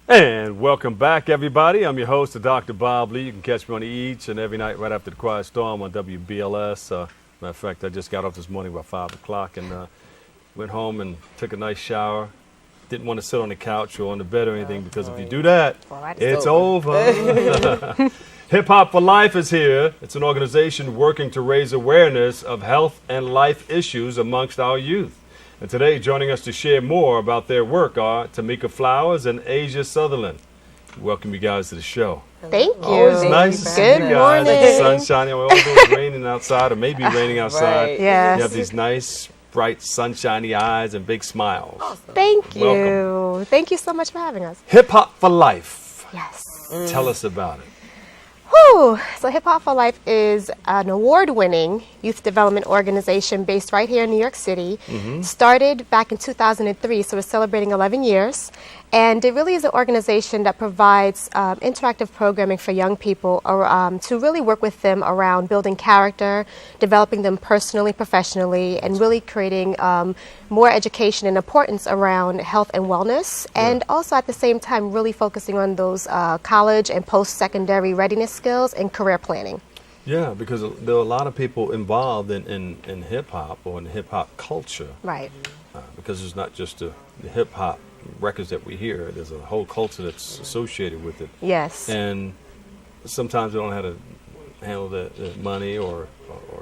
And welcome back, everybody. I'm your host, Dr. Bob Lee. You can catch me on each and every night right after the Quiet Storm on WBLS. Matter of fact, I just got off this morning about 5 o'clock and went home and took a nice shower. Didn't want to sit on the couch or on the bed or anything because if you do that, it's over. Hip Hop for Life is here. It's an organization working to raise awareness of health and life issues amongst our youth. And today, joining us to share more about their work are Tamika Flowers and Asia Sutherland. Welcome you guys to the show. Thank you. Always nice to see you Good guys. morning. The sun's shining. Although it's raining outside or maybe raining outside. Right. Yes. You have these nice, bright, sunshiny eyes and big smiles. Awesome. Thank you. Welcome. Thank you so much for having us. Hip Hop for Life. Yes. Tell us about it. Whew. So Hip Hop for Life is an award-winning youth development organization based right here in New York City. Started back in 2003, so we're celebrating 11 years. And it really is an organization that provides interactive programming for young people to really work with them around building character, developing them personally, professionally, and really creating more education and importance around health and wellness. And also at the same time, really focusing on those college and post-secondary readiness skills and career planning. Yeah, because there are a lot of people involved in hip-hop or in the hip-hop culture. Right. Because it's not just the hip-hop records that we hear. There's a whole culture that's associated with it. Yes. And sometimes they don't know how to handle the money or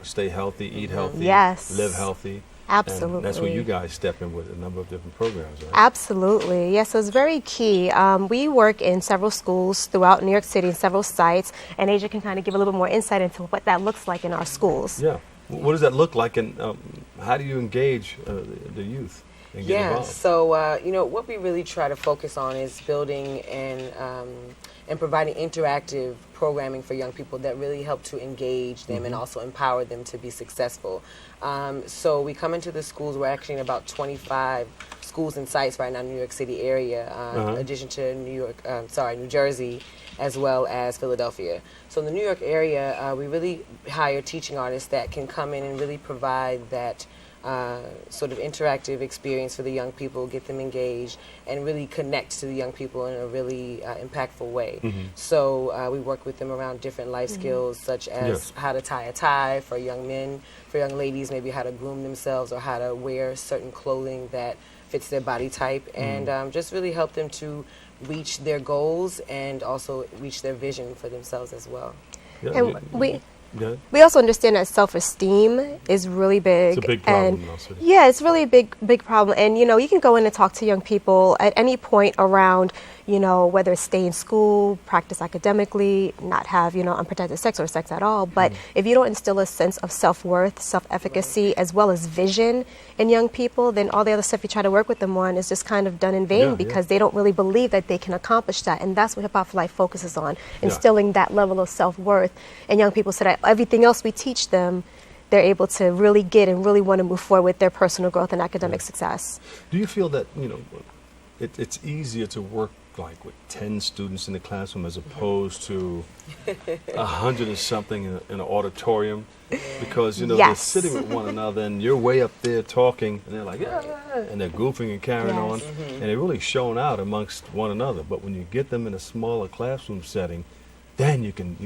stay healthy, eat healthy, Yes. live healthy. Absolutely. And that's where you guys step in with a number of different programs, right? Absolutely. Yes, so it's very key. We work in several schools throughout New York City, several sites, and Asia can kind of give a little bit more insight into what that looks like in our schools. Yeah. What does that look like, and how do you engage the youth and get involved? So what we really try to focus on is building and providing interactive programming for young people that really help to engage them and also empower them to be successful. So we come into the schools. We're actually in about 25 schools and sites right now in the New York City area, in addition to New Jersey, as well as Philadelphia. So in the New York area, we really hire teaching artists that can come in and really provide that sort of interactive experience for the young people, get them engaged, and really connect to the young people in a really impactful way. So we work with them around different life skills, such as how to tie a tie for young men, for young ladies, maybe how to groom themselves or how to wear certain clothing that fits their body type, and just really help them to reach their goals and also reach their vision for themselves as well. Yeah, And yeah. we also understand that self-esteem is really big. It's a big problem and in our city. yeah, it's really a big problem. And you can go in and talk to young people at any point around, whether it's stay in school, practice academically, not have, unprotected sex or sex at all. But if you don't instill a sense of self-worth, self-efficacy, as well as vision in young people, then all the other stuff you try to work with them on is just kind of done in vain because they don't really believe that they can accomplish that. And that's what Hip Hop for Life focuses on, instilling that level of self-worth in young people so that everything else we teach them, they're able to really get and really want to move forward with their personal growth and academic success. Do you feel that, it's easier to work like with 10 students in the classroom as opposed to 100 and something in an auditorium? Because, they're sitting with one another and you're way up there talking and they're like, and they're goofing and carrying on. And they're really showing out amongst one another. But when you get them in a smaller classroom setting, then you can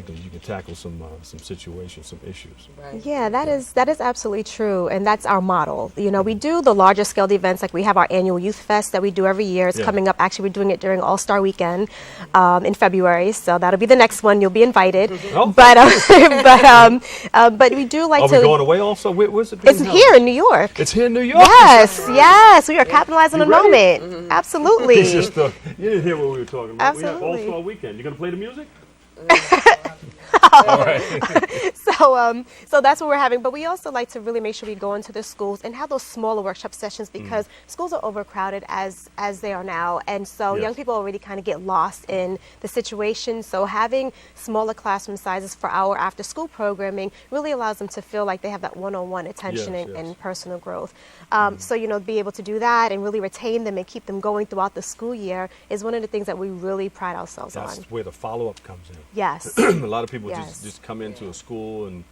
tackle some situations, some issues. Right. Yeah, that is absolutely true, and that's our model. We do the larger scaled events, like we have our annual Youth Fest that we do every year. It's coming up. Actually, we're doing it during All-Star Weekend in February, so that'll be the next one. You'll be invited. But we do like Are we going away also? Where's it being It's held? here in New York. It's here in New York? Yes, we are capitalizing on the ready? moment. Absolutely. It's just, you didn't hear what we were talking about. We have Absolutely. All-Star Weekend. You going to play the music? All right. So that's what we're having. But we also like to really make sure we go into the schools and have those smaller workshop sessions because schools are overcrowded as they are now. And so young people already kind of get lost in the situation. So having smaller classroom sizes for our after school programming really allows them to feel like they have that one-on-one attention and personal growth. So, be able to do that and really retain them and keep them going throughout the school year is one of the things that we really pride ourselves on. That's where the follow-up comes in. Yes. A lot of people Yes. just come into a school and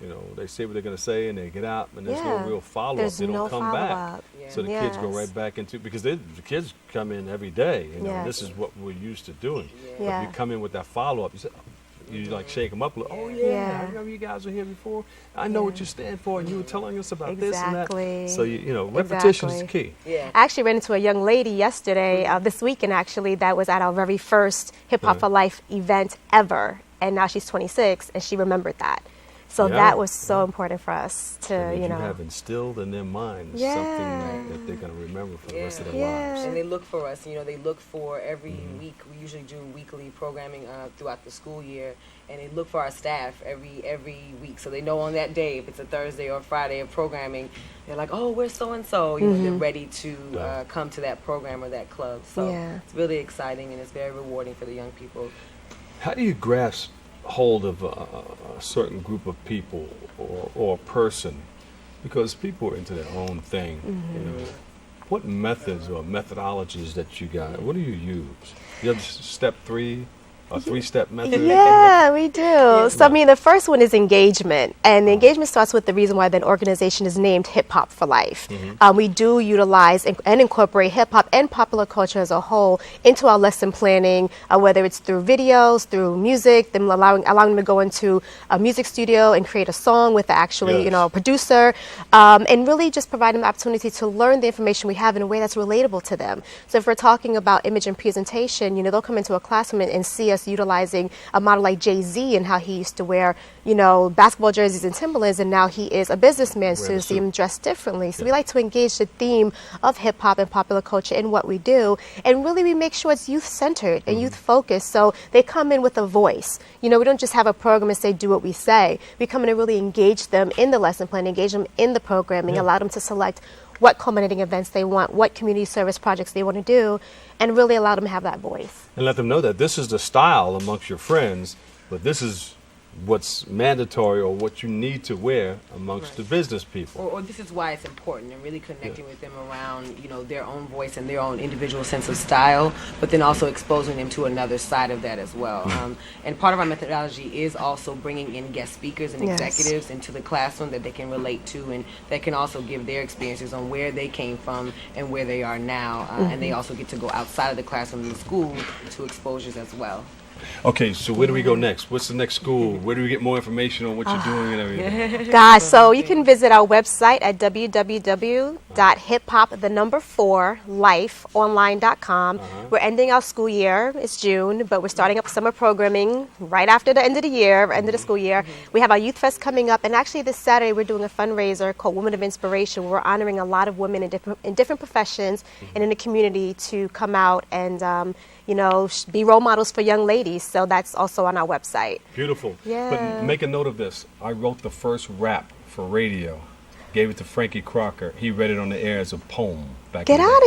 You know, they say what they're going to say and they get out, and there's no Yeah. real follow-up. There's They don't no come back. follow-up. Yeah. So the kids go Yes. right back into, because the kids come in every day. You know, Yes. this is what we're used to doing. But Yeah. if you come in with that follow-up, you like shake them up. Like, oh yeah, Yeah. I remember you guys were here before. I know what you stand for, and you were telling us about this and Exactly. that. So you know, repetition is the key. Yeah. I actually ran into a young lady yesterday, this weekend actually, that was at our very first Hip Hop for Life event ever. And now she's 26 and she remembered that. So Yeah. that was so important for us to, And you you know. have instilled in their minds Yeah. something that they're going to remember for the rest of their Yeah. lives. And they look for us. You know, they look for every week. We usually do weekly programming throughout the school year, and they look for our staff every week. So they know on that day, if it's a Thursday or Friday of programming, they're like, "Oh, where's so and so?" You know, they're ready to come to that program or that club. So Yeah. it's really exciting, and it's very rewarding for the young people. How do you grasp hold of a certain group of people or a person? Because people are into their own thing. You know, what methods or methodologies that you got? What do you use? You have step 3, a 3-step method. Yeah, we do. So, I mean, the first one is engagement. And the engagement starts with the reason why the organization is named Hip Hop for Life. We do utilize and incorporate hip hop and popular culture as a whole into our lesson planning, whether it's through videos, through music, them allowing them to go into a music studio and create a song with the actually, Yes. producer, and really just provide them the opportunity to learn the information we have in a way that's relatable to them. So if we're talking about image and presentation, they'll come into a classroom and see us utilizing a model like Jay-Z and how he used to wear, basketball jerseys and Timberlands, and now he is a businessman, so you see him dressed differently. So we like to engage the theme of hip hop and popular culture in what we do, and really we make sure it's youth-centered and youth-focused, so they come in with a voice. We don't just have a program and say, do what we say. We come in and really engage them in the lesson plan, engage them in the programming, allow them to select what culminating events they want, what community service projects they want to do, and really allow them to have that voice. And let them know that this is the style amongst your friends, but this is what's mandatory or what you need to wear amongst the business people. Or this is why it's important, and really connecting with them around, their own voice and their own individual sense of style, but then also exposing them to another side of that as well. And part of our methodology is also bringing in guest speakers and Yes. executives into the classroom that they can relate to, and that can also give their experiences on where they came from and where they are now. And they also get to go outside of the classroom in the school to exposures as well. Okay, so where do we go next? What's the next school? Where do we get more information on what you're doing and everything? Gosh, so you can visit our website at www.hiphop4lifeonline.com. We're ending our school year. It's June, but we're starting up summer programming right after the end of the year, end of the school year. We have our Youth Fest coming up, and actually this Saturday we're doing a fundraiser called Women of Inspiration. We're honoring a lot of women in different professions and in the community to come out and be role models for young ladies. So that's also on our website. Beautiful. Yeah. But make a note of this. I wrote the first rap for radio. Gave it to Frankie Crocker. He read it on the air as a poem. Back Get in the out day.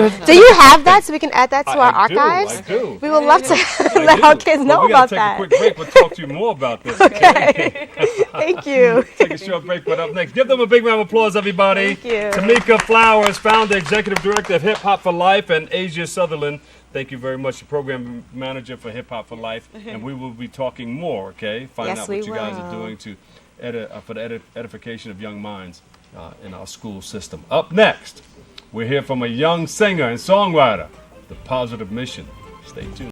of here. Do you have that so we can add that to our archives? I do. We would love to let our kids know we about gotta that. take a quick break. We'll talk to you more about this. Okay. Thank you. Take a short break, but up next, give them a big round of applause, everybody. Thank you. Tamika Flowers, founder, executive director of Hip Hop for Life, and Asia Sutherland. Thank you very much, the program manager for Hip Hop for Life, and we will be talking more. Okay, find Yes, out we what you guys are will. doing to for the edification of young minds in our school system. Up next, we'll hear from a young singer and songwriter, The Positive Mission. Stay tuned.